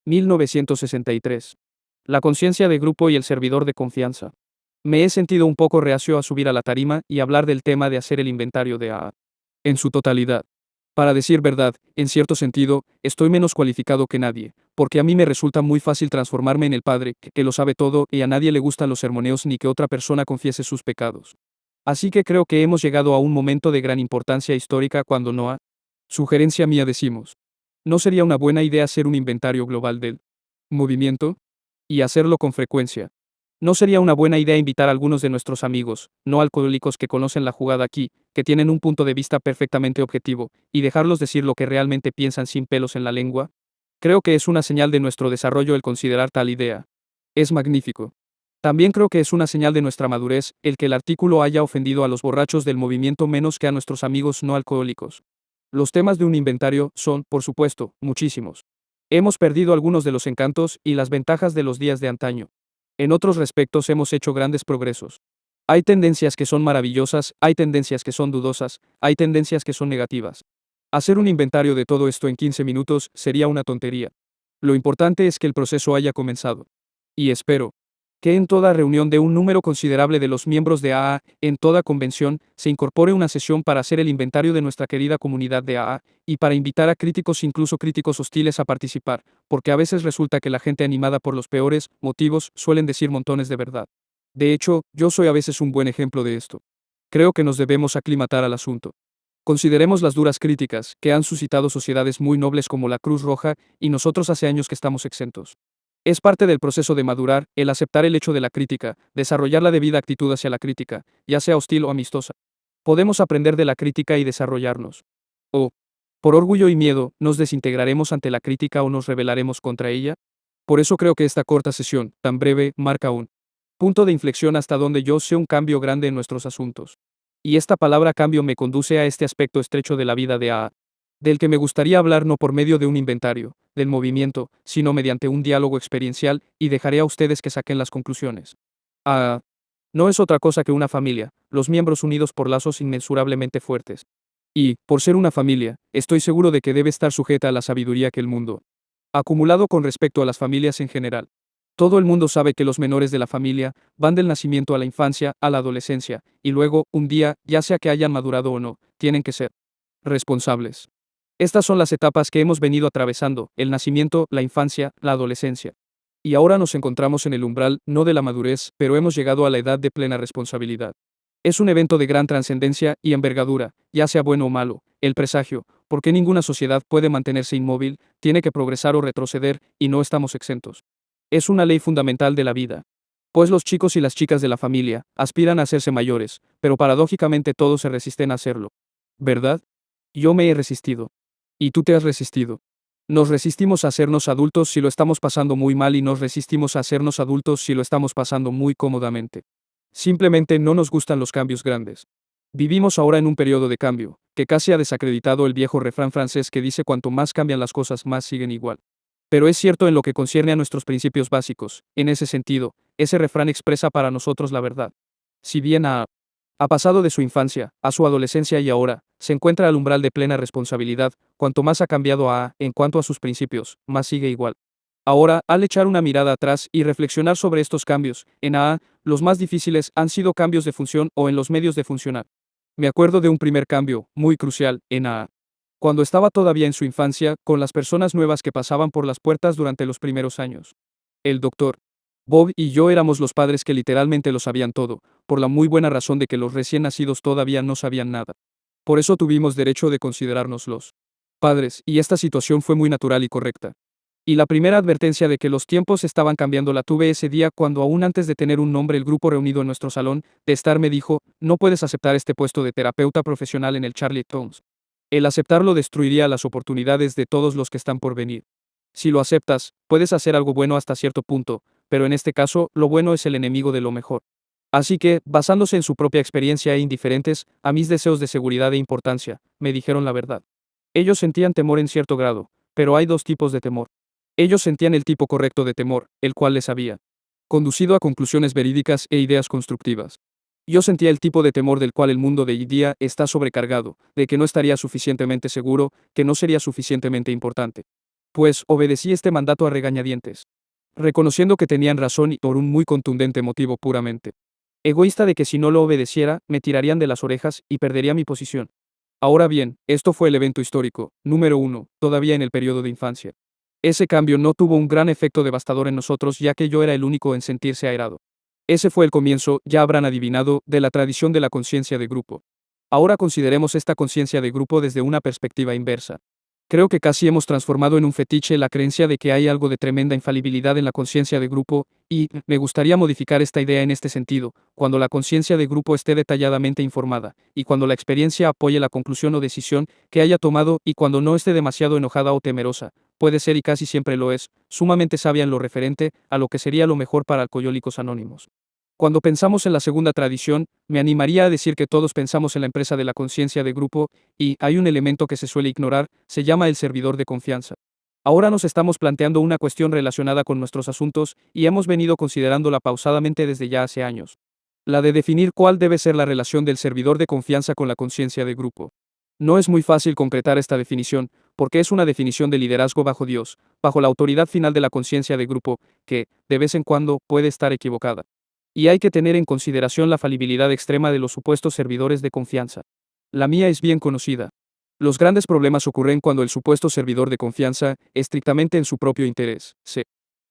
1963. La conciencia de grupo y el servidor de confianza. Me he sentido un poco reacio a subir a la tarima y hablar del tema de hacer el inventario de AA. En su totalidad. Para decir verdad, en cierto sentido, estoy menos cualificado que nadie, porque a mí me resulta muy fácil transformarme en el padre, que lo sabe todo y a nadie le gustan los sermoneos ni que otra persona confiese sus pecados. Así que creo que hemos llegado a un momento de gran importancia histórica cuando no ha. Sugerencia mía decimos. ¿No sería una buena idea hacer un inventario global del movimiento? Y hacerlo con frecuencia. ¿No sería una buena idea invitar a algunos de nuestros amigos, no alcohólicos que conocen la jugada aquí, que tienen un punto de vista perfectamente objetivo, y dejarlos decir lo que realmente piensan sin pelos en la lengua? Creo que es una señal de nuestro desarrollo el considerar tal idea. Es magnífico. También creo que es una señal de nuestra madurez el que el artículo haya ofendido a los borrachos del movimiento menos que a nuestros amigos no alcohólicos. Los temas de un inventario son, por supuesto, muchísimos. Hemos perdido algunos de los encantos y las ventajas de los días de antaño. En otros respectos hemos hecho grandes progresos. Hay tendencias que son maravillosas, hay tendencias que son dudosas, hay tendencias que son negativas. Hacer un inventario de todo esto en 15 minutos sería una tontería. Lo importante es que el proceso haya comenzado. Y espero que en toda reunión de un número considerable de los miembros de AA, en toda convención, se incorpore una sesión para hacer el inventario de nuestra querida comunidad de AA, y para invitar a críticos, incluso críticos hostiles, a participar, porque a veces resulta que la gente animada por los peores motivos suelen decir montones de verdad. De hecho, yo soy a veces un buen ejemplo de esto. Creo que nos debemos aclimatar al asunto. Consideremos las duras críticas que han suscitado sociedades muy nobles como la Cruz Roja, y nosotros hace años que estamos exentos. Es parte del proceso de madurar, el aceptar el hecho de la crítica, desarrollar la debida actitud hacia la crítica, ya sea hostil o amistosa. Podemos aprender de la crítica y desarrollarnos. O, por orgullo y miedo, ¿nos desintegraremos ante la crítica o nos rebelaremos contra ella? Por eso creo que esta corta sesión, tan breve, marca un punto de inflexión hasta donde yo sé un cambio grande en nuestros asuntos. Y esta palabra cambio me conduce a este aspecto estrecho de la vida de AA, del que me gustaría hablar no por medio de un inventario del movimiento, sino mediante un diálogo experiencial, y dejaré a ustedes que saquen las conclusiones. AA no es otra cosa que una familia, los miembros unidos por lazos inmensurablemente fuertes. Y, por ser una familia, estoy seguro de que debe estar sujeta a la sabiduría que el mundo ha acumulado con respecto a las familias en general. Todo el mundo sabe que los menores de la familia van del nacimiento a la infancia, a la adolescencia, y luego, un día, ya sea que hayan madurado o no, tienen que ser responsables. Estas son las etapas que hemos venido atravesando: el nacimiento, la infancia, la adolescencia. Y ahora nos encontramos en el umbral, no de la madurez, pero hemos llegado a la edad de plena responsabilidad. Es un evento de gran trascendencia y envergadura, ya sea bueno o malo, el presagio, porque ninguna sociedad puede mantenerse inmóvil, tiene que progresar o retroceder, y no estamos exentos. Es una ley fundamental de la vida. Pues los chicos y las chicas de la familia aspiran a hacerse mayores, pero paradójicamente todos se resisten a hacerlo. ¿Verdad? Yo me he resistido. Y tú te has resistido. Nos resistimos a hacernos adultos si lo estamos pasando muy mal y nos resistimos a hacernos adultos si lo estamos pasando muy cómodamente. Simplemente no nos gustan los cambios grandes. Vivimos ahora en un periodo de cambio, que casi ha desacreditado el viejo refrán francés que dice cuanto más cambian las cosas más siguen igual. Pero es cierto en lo que concierne a nuestros principios básicos. En ese sentido, ese refrán expresa para nosotros la verdad. Si bien ha pasado de su infancia a su adolescencia y ahora se encuentra al umbral de plena responsabilidad, cuanto más ha cambiado en cuanto a sus principios, más sigue igual. Ahora, al echar una mirada atrás y reflexionar sobre estos cambios, en AA, los más difíciles han sido cambios de función o en los medios de funcionar. Me acuerdo de un primer cambio, muy crucial, en AA. Cuando estaba todavía en su infancia, con las personas nuevas que pasaban por las puertas durante los primeros años. El doctor Bob y yo éramos los padres que literalmente lo sabían todo, por la muy buena razón de que los recién nacidos todavía no sabían nada. Por eso tuvimos derecho de considerarnos los padres, y esta situación fue muy natural y correcta. Y la primera advertencia de que los tiempos estaban cambiando la tuve ese día cuando, aún antes de tener un nombre, el grupo reunido en nuestro salón de estar me dijo: no puedes aceptar este puesto de terapeuta profesional en el Charlie Towns. El aceptarlo destruiría las oportunidades de todos los que están por venir. Si lo aceptas, puedes hacer algo bueno hasta cierto punto, pero en este caso, lo bueno es el enemigo de lo mejor. Así que, basándose en su propia experiencia e indiferentes a mis deseos de seguridad e importancia, me dijeron la verdad. Ellos sentían temor en cierto grado, pero hay dos tipos de temor. Ellos sentían el tipo correcto de temor, el cual les había conducido a conclusiones verídicas e ideas constructivas. Yo sentía el tipo de temor del cual el mundo de hoy día está sobrecargado, de que no estaría suficientemente seguro, que no sería suficientemente importante. Pues obedecí este mandato a regañadientes, reconociendo que tenían razón y por un muy contundente motivo puramente egoísta de que si no lo obedeciera, me tirarían de las orejas y perdería mi posición. Ahora bien, esto fue el evento histórico, número 1, todavía en el periodo de infancia. Ese cambio no tuvo un gran efecto devastador en nosotros ya que yo era el único en sentirse airado. Ese fue el comienzo, ya habrán adivinado, de la tradición de la conciencia de grupo. Ahora consideremos esta conciencia de grupo desde una perspectiva inversa. Creo que casi hemos transformado en un fetiche la creencia de que hay algo de tremenda infalibilidad en la conciencia de grupo, y me gustaría modificar esta idea en este sentido, cuando la conciencia de grupo esté detalladamente informada, y cuando la experiencia apoye la conclusión o decisión que haya tomado, y cuando no esté demasiado enojada o temerosa, puede ser y casi siempre lo es, sumamente sabia en lo referente a lo que sería lo mejor para Alcohólicos Anónimos. Cuando pensamos en la segunda tradición, me animaría a decir que todos pensamos en la empresa de la conciencia de grupo, y hay un elemento que se suele ignorar, se llama el servidor de confianza. Ahora nos estamos planteando una cuestión relacionada con nuestros asuntos, y hemos venido considerándola pausadamente desde ya hace años. La de definir cuál debe ser la relación del servidor de confianza con la conciencia de grupo. No es muy fácil concretar esta definición, porque es una definición de liderazgo bajo Dios, bajo la autoridad final de la conciencia de grupo, que, de vez en cuando, puede estar equivocada. Y hay que tener en consideración la falibilidad extrema de los supuestos servidores de confianza. La mía es bien conocida. Los grandes problemas ocurren cuando el supuesto servidor de confianza, estrictamente en su propio interés, se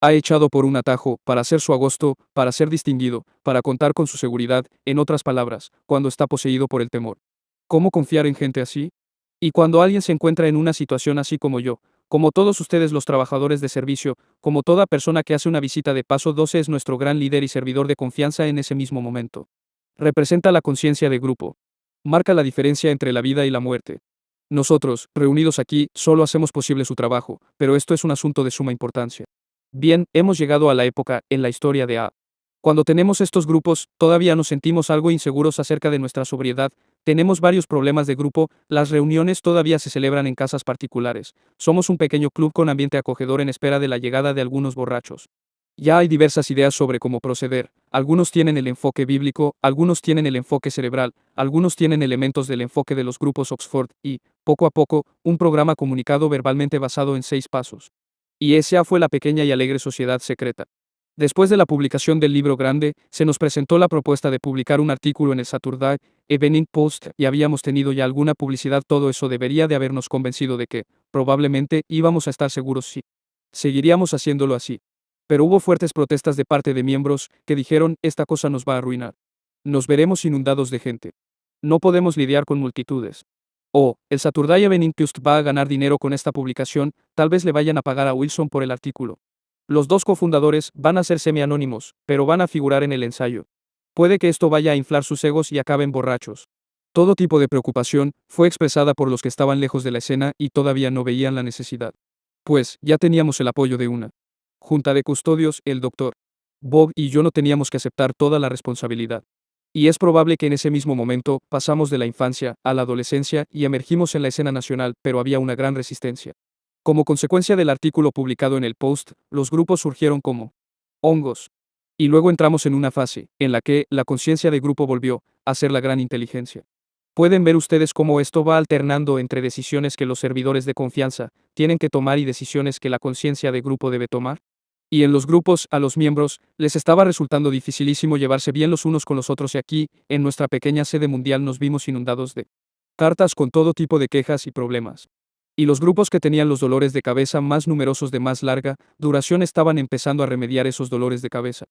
ha echado por un atajo, para hacer su agosto, para ser distinguido, para contar con su seguridad, en otras palabras, cuando está poseído por el temor. ¿Cómo confiar en gente así? Y cuando alguien se encuentra en una situación así como yo, como todos ustedes los trabajadores de servicio, como toda persona que hace una visita de paso 12 es nuestro gran líder y servidor de confianza en ese mismo momento. Representa la conciencia de grupo. Marca la diferencia entre la vida y la muerte. Nosotros, reunidos aquí, solo hacemos posible su trabajo, pero esto es un asunto de suma importancia. Bien, hemos llegado a la época, en la historia de A. Cuando tenemos estos grupos, todavía nos sentimos algo inseguros acerca de nuestra sobriedad, tenemos varios problemas de grupo, las reuniones todavía se celebran en casas particulares, somos un pequeño club con ambiente acogedor en espera de la llegada de algunos borrachos. Ya hay diversas ideas sobre cómo proceder, algunos tienen el enfoque bíblico, algunos tienen el enfoque cerebral, algunos tienen elementos del enfoque de los grupos Oxford y, poco a poco, un programa comunicado verbalmente basado en 6 pasos. Y esa fue la pequeña y alegre sociedad secreta. Después de la publicación del libro grande, se nos presentó la propuesta de publicar un artículo en el Saturday Evening Post y habíamos tenido ya alguna publicidad. Todo eso debería de habernos convencido de que, probablemente, íbamos a estar seguros si seguiríamos haciéndolo así. Pero hubo fuertes protestas de parte de miembros que dijeron, esta cosa nos va a arruinar. Nos veremos inundados de gente. No podemos lidiar con multitudes. O, el Saturday Evening Post va a ganar dinero con esta publicación, tal vez le vayan a pagar a Wilson por el artículo. Los dos cofundadores van a ser semi-anónimos, pero van a figurar en el ensayo. Puede que esto vaya a inflar sus egos y acaben borrachos. Todo tipo de preocupación fue expresada por los que estaban lejos de la escena y todavía no veían la necesidad. Pues, ya teníamos el apoyo de una junta de custodios, el doctor Bob y yo no teníamos que aceptar toda la responsabilidad. Y es probable que en ese mismo momento pasamos de la infancia a la adolescencia y emergimos en la escena nacional, pero había una gran resistencia. Como consecuencia del artículo publicado en el Post, los grupos surgieron como hongos. Y luego entramos en una fase, en la que la conciencia de grupo volvió a ser la gran inteligencia. Pueden ver ustedes cómo esto va alternando entre decisiones que los servidores de confianza tienen que tomar y decisiones que la conciencia de grupo debe tomar. Y en los grupos, a los miembros, les estaba resultando dificilísimo llevarse bien los unos con los otros y aquí, en nuestra pequeña sede mundial nos vimos inundados de cartas con todo tipo de quejas y problemas. Y los grupos que tenían los dolores de cabeza más numerosos de más larga duración estaban empezando a remediar esos dolores de cabeza.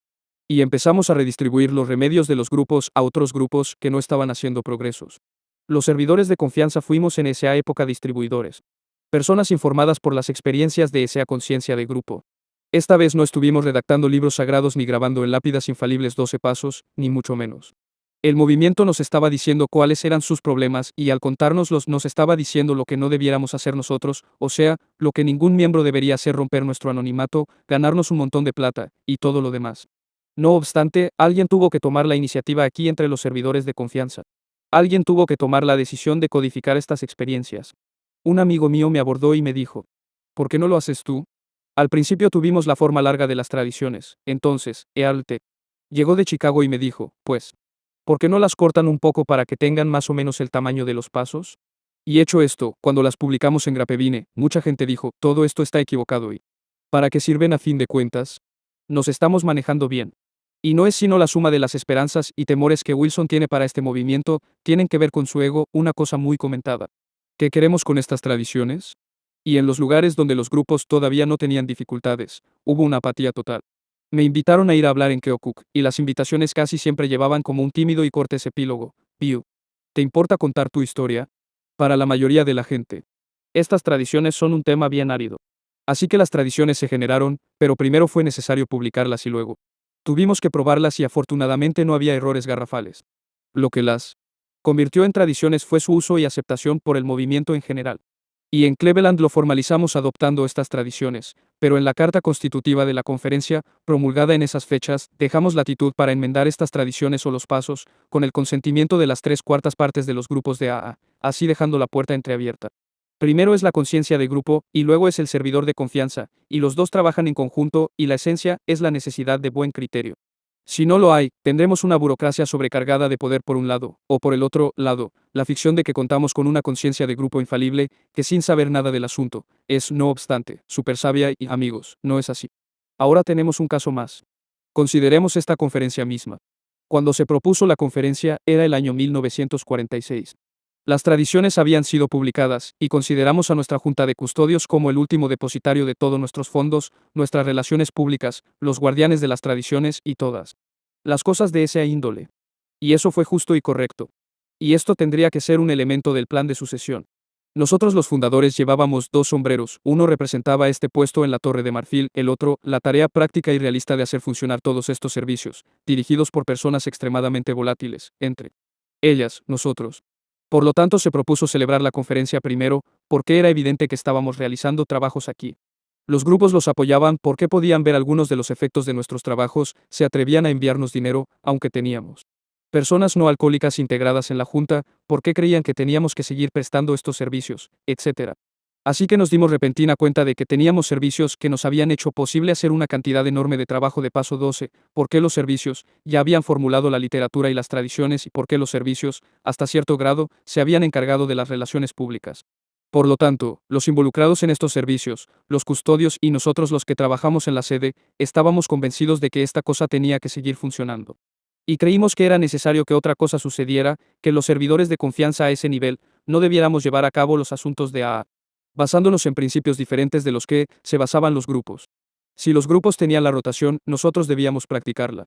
Y empezamos a redistribuir los remedios de los grupos a otros grupos que no estaban haciendo progresos. Los servidores de confianza fuimos en esa época distribuidores. Personas informadas por las experiencias de esa conciencia de grupo. Esta vez no estuvimos redactando libros sagrados ni grabando en lápidas infalibles 12 pasos, ni mucho menos. El movimiento nos estaba diciendo cuáles eran sus problemas y al contárnoslos nos estaba diciendo lo que no debiéramos hacer nosotros, o sea, lo que ningún miembro debería hacer: romper nuestro anonimato, ganarnos un montón de plata, y todo lo demás. No obstante, alguien tuvo que tomar la iniciativa aquí entre los servidores de confianza. Alguien tuvo que tomar la decisión de codificar estas experiencias. Un amigo mío me abordó y me dijo, ¿por qué no lo haces tú? Al principio tuvimos la forma larga de las tradiciones, entonces, Ealte llegó de Chicago y me dijo, pues, ¿por qué no las cortan un poco para que tengan más o menos el tamaño de los pasos? Y hecho esto, cuando las publicamos en Grapevine, mucha gente dijo, todo esto está equivocado y ¿para qué sirven a fin de cuentas? Nos estamos manejando bien. Y no es sino la suma de las esperanzas y temores que Wilson tiene para este movimiento, tienen que ver con su ego, una cosa muy comentada. ¿Qué queremos con estas tradiciones? Y en los lugares donde los grupos todavía no tenían dificultades, hubo una apatía total. Me invitaron a ir a hablar en Keokuk, y las invitaciones casi siempre llevaban como un tímido y cortés epílogo. Piu. ¿Te importa contar tu historia? Para la mayoría de la gente, estas tradiciones son un tema bien árido. Así que las tradiciones se generaron, pero primero fue necesario publicarlas y luego tuvimos que probarlas y afortunadamente no había errores garrafales. Lo que las convirtió en tradiciones fue su uso y aceptación por el movimiento en general. Y en Cleveland lo formalizamos adoptando estas tradiciones, pero en la Carta Constitutiva de la Conferencia, promulgada en esas fechas, dejamos latitud para enmendar estas tradiciones o los pasos, con el consentimiento de las 3/4 partes de los grupos de AA, así dejando la puerta entreabierta. Primero es la conciencia de grupo, y luego es el servidor de confianza, y los dos trabajan en conjunto, y la esencia es la necesidad de buen criterio. Si no lo hay, tendremos una burocracia sobrecargada de poder por un lado, o por el otro lado, la ficción de que contamos con una conciencia de grupo infalible, que sin saber nada del asunto, es, no obstante, súper sabia y, amigos, no es así. Ahora tenemos un caso más. Consideremos esta conferencia misma. Cuando se propuso la conferencia, era el año 1946. Las tradiciones habían sido publicadas, y consideramos a nuestra Junta de Custodios como el último depositario de todos nuestros fondos, nuestras relaciones públicas, los guardianes de las tradiciones y todas las cosas de esa índole. Y eso fue justo y correcto. Y esto tendría que ser un elemento del plan de sucesión. Nosotros los fundadores llevábamos dos sombreros, uno representaba este puesto en la Torre de Marfil, el otro, la tarea práctica y realista de hacer funcionar todos estos servicios, dirigidos por personas extremadamente volátiles, entre ellas, nosotros. Por lo tanto, se propuso celebrar la conferencia primero, porque era evidente que estábamos realizando trabajos aquí. Los grupos los apoyaban porque podían ver algunos de los efectos de nuestros trabajos, se atrevían a enviarnos dinero, aunque teníamos personas no alcohólicas integradas en la Junta, porque creían que teníamos que seguir prestando estos servicios, etc. Así que nos dimos repentina cuenta de que teníamos servicios que nos habían hecho posible hacer una cantidad enorme de trabajo de paso 12, porque los servicios ya habían formulado la literatura y las tradiciones y porque los servicios, hasta cierto grado, se habían encargado de las relaciones públicas. Por lo tanto, los involucrados en estos servicios, los custodios y nosotros los que trabajamos en la sede, estábamos convencidos de que esta cosa tenía que seguir funcionando. Y creímos que era necesario que otra cosa sucediera, que los servidores de confianza a ese nivel, no debiéramos llevar a cabo los asuntos de AA, basándonos en principios diferentes de los que se basaban los grupos. Si los grupos tenían la rotación, nosotros debíamos practicarla.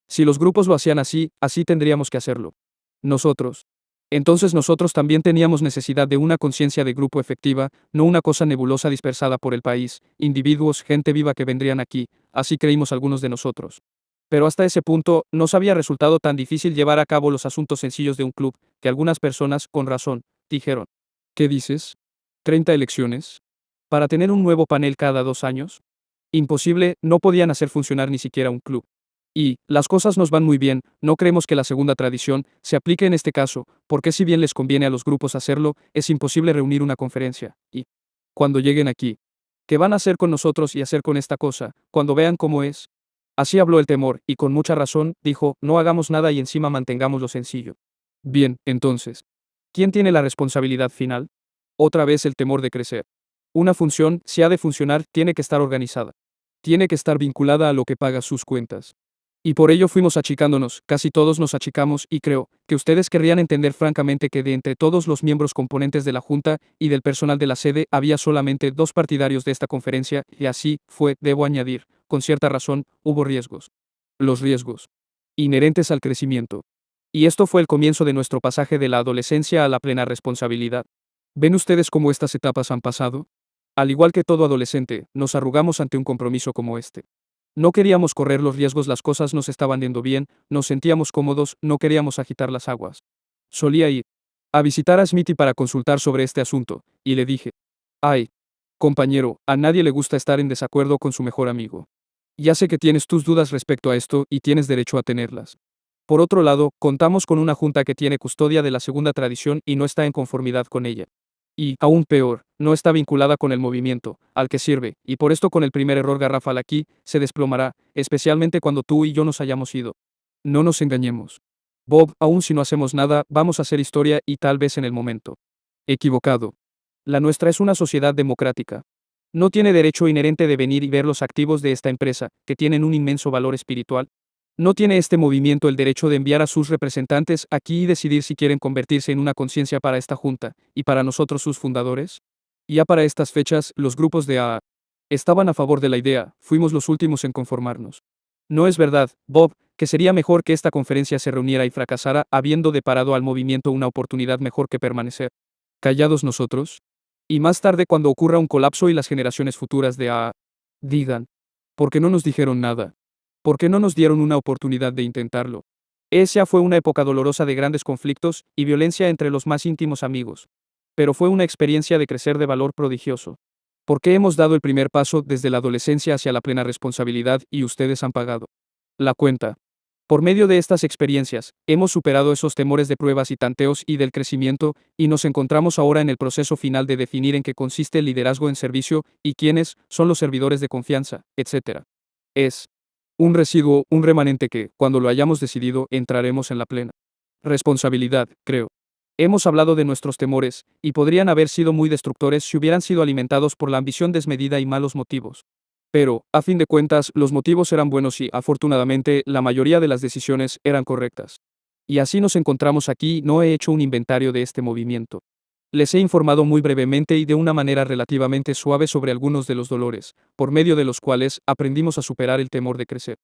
Si los grupos lo hacían así, así tendríamos que hacerlo. Nosotros. Entonces nosotros también teníamos necesidad de una conciencia de grupo efectiva, no una cosa nebulosa dispersada por el país, individuos, gente viva que vendrían aquí, así creímos algunos de nosotros. Pero hasta ese punto, nos había resultado tan difícil llevar a cabo los asuntos sencillos de un club, que algunas personas, con razón, dijeron, ¿qué dices? ¿30 elecciones? ¿Para tener un nuevo panel cada 2 años? Imposible, no podían hacer funcionar ni siquiera un club. Y, las cosas nos van muy bien, no creemos que la segunda tradición se aplique en este caso, porque si bien les conviene a los grupos hacerlo, es imposible reunir una conferencia. Y, cuando lleguen aquí, ¿qué van a hacer con nosotros y hacer con esta cosa, cuando vean cómo es? Así habló el temor, y con mucha razón, dijo, no hagamos nada y encima mantengámoslo sencillo. Bien, entonces, ¿quién tiene la responsabilidad final? Otra vez el temor de crecer. Una función, si ha de funcionar, tiene que estar organizada. Tiene que estar vinculada a lo que paga sus cuentas. Y por ello fuimos achicándonos, casi todos nos achicamos, y creo que ustedes querrían entender francamente que de entre todos los miembros componentes de la Junta y del personal de la sede había solamente 2 partidarios de esta conferencia, y así fue, debo añadir, con cierta razón, hubo riesgos. Los riesgos inherentes al crecimiento. Y esto fue el comienzo de nuestro pasaje de la adolescencia a la plena responsabilidad. ¿Ven ustedes cómo estas etapas han pasado? Al igual que todo adolescente, nos arrugamos ante un compromiso como este. No queríamos correr los riesgos, las cosas nos estaban yendo bien, nos sentíamos cómodos, no queríamos agitar las aguas. Solía ir a visitar a Smithy para consultar sobre este asunto, y le dije, ay, compañero, a nadie le gusta estar en desacuerdo con su mejor amigo. Ya sé que tienes tus dudas respecto a esto y tienes derecho a tenerlas. Por otro lado, contamos con una junta que tiene custodia de la segunda tradición y no está en conformidad con ella. Y, aún peor, no está vinculada con el movimiento, al que sirve, y por esto con el primer error garrafal aquí, se desplomará, especialmente cuando tú y yo nos hayamos ido. No nos engañemos. Bob, aun si no hacemos nada, vamos a hacer historia y tal vez en el momento Equivocado. La nuestra es una sociedad democrática. No tiene derecho inherente de venir y ver los activos de esta empresa, que tienen un inmenso valor espiritual. ¿No tiene este movimiento el derecho de enviar a sus representantes aquí y decidir si quieren convertirse en una conciencia para esta junta, y para nosotros sus fundadores? Ya para estas fechas, los grupos de AA estaban a favor de la idea, fuimos los últimos en conformarnos. No es verdad, Bob, que sería mejor que esta conferencia se reuniera y fracasara, habiendo deparado al movimiento una oportunidad mejor que permanecer callados nosotros? Y más tarde cuando ocurra un colapso y las generaciones futuras de AA digan, ¿por qué no nos dijeron nada? ¿Por qué no nos dieron una oportunidad de intentarlo? Esa fue una época dolorosa de grandes conflictos y violencia entre los más íntimos amigos. Pero fue una experiencia de crecer de valor prodigioso. Porque hemos dado el primer paso desde la adolescencia hacia la plena responsabilidad y ustedes han pagado la cuenta. Por medio de estas experiencias, hemos superado esos temores de pruebas y tanteos y del crecimiento, y nos encontramos ahora en el proceso final de definir en qué consiste el liderazgo en servicio y quiénes son los servidores de confianza, etc. Es un residuo, un remanente que, cuando lo hayamos decidido, entraremos en la plena responsabilidad, creo. Hemos hablado de nuestros temores, y podrían haber sido muy destructores si hubieran sido alimentados por la ambición desmedida y malos motivos. Pero, a fin de cuentas, los motivos eran buenos y, afortunadamente, la mayoría de las decisiones eran correctas. Y así nos encontramos aquí. No he hecho un inventario de este movimiento. Les he informado muy brevemente y de una manera relativamente suave sobre algunos de los dolores, por medio de los cuales aprendimos a superar el temor de crecer.